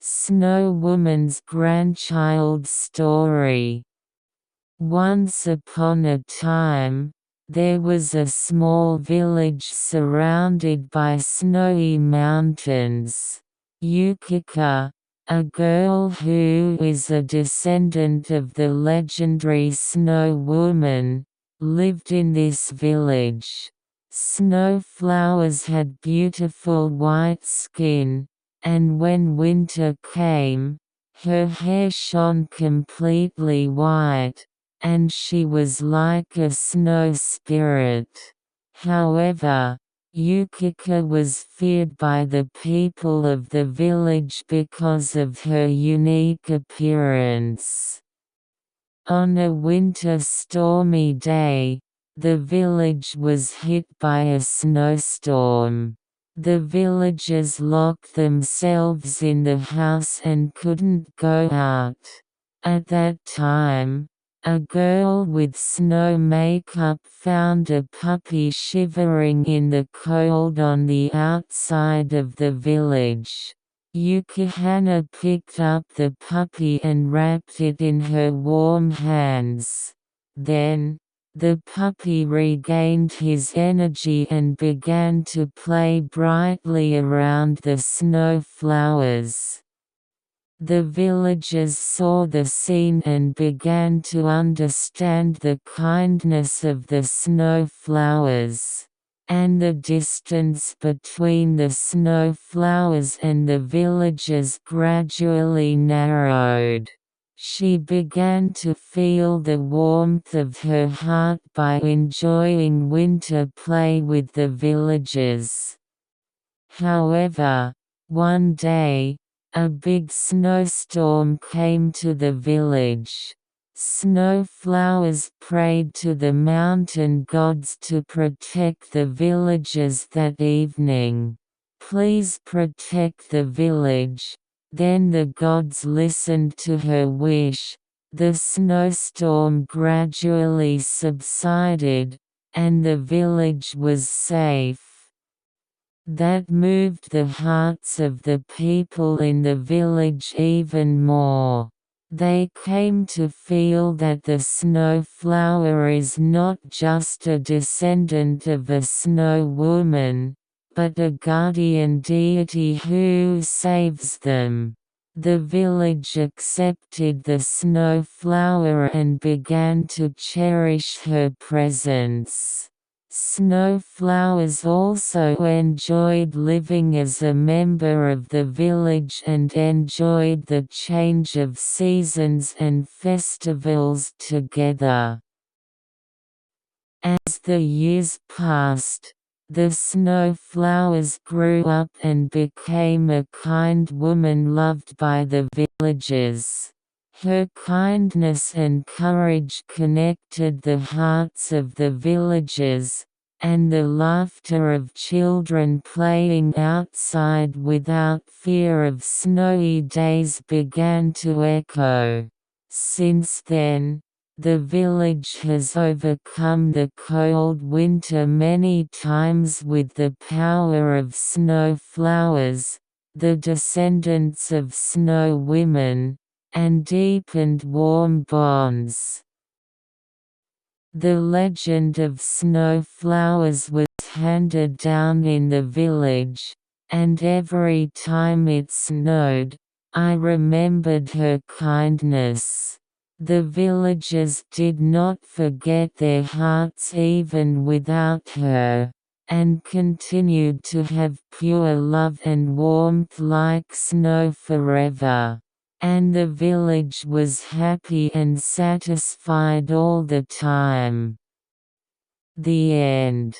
Snow Woman's grandchild story. Once upon a time, there was a small village surrounded by snowy mountains. Yukika, a girl who is a descendant of the legendary Snow Woman, lived in this village. Snow flowers had beautiful white skin, and when winter came, her hair shone completely white, and she was like a snow spirit. However, Yukika was feared by the people of the village because of her unique appearance. On a winter stormy day, the village was hit by a snowstorm. The villagers locked themselves in the house and couldn't go out. At that time, a girl with snow makeup found a puppy shivering in the cold on the outside of the village. Yukihana picked up the puppy and wrapped it in her warm hands. Then, the puppy regained his energy and began to play brightly around the snow flowers. The villagers saw the scene and began to understand the kindness of the snow flowers, and the distance between the snow flowers and the villagers gradually narrowed. She began to feel the warmth of her heart by enjoying winter play with the villagers. However, one day, a big snowstorm came to the village. Snow flowers prayed to the mountain gods to protect the villagers that evening. "Please protect the village." Then the gods listened to her wish. The snowstorm gradually subsided, and the village was safe. That moved the hearts of the people in the village even more. They came to feel that the snow flower is not just a descendant of a snow woman, but a guardian deity who saves them. The village accepted the snow flower and began to cherish her presence. Snow flowers also enjoyed living as a member of the village and enjoyed the change of seasons and festivals together. As the years passed, the snow flowers grew up and became a kind woman loved by the villagers. Her kindness and courage connected the hearts of the villagers, and the laughter of children playing outside without fear of snowy days began to echo. Since then, the village has overcome the cold winter many times with the power of snow flowers, the descendants of snow women, and deepened warm bonds. The legend of snow flowers was handed down in the village, and every time it snowed, I remembered her kindness. The villagers did not forget their hearts even without her, and continued to have pure love and warmth like snow forever. And the village was happy and satisfied all the time. The end.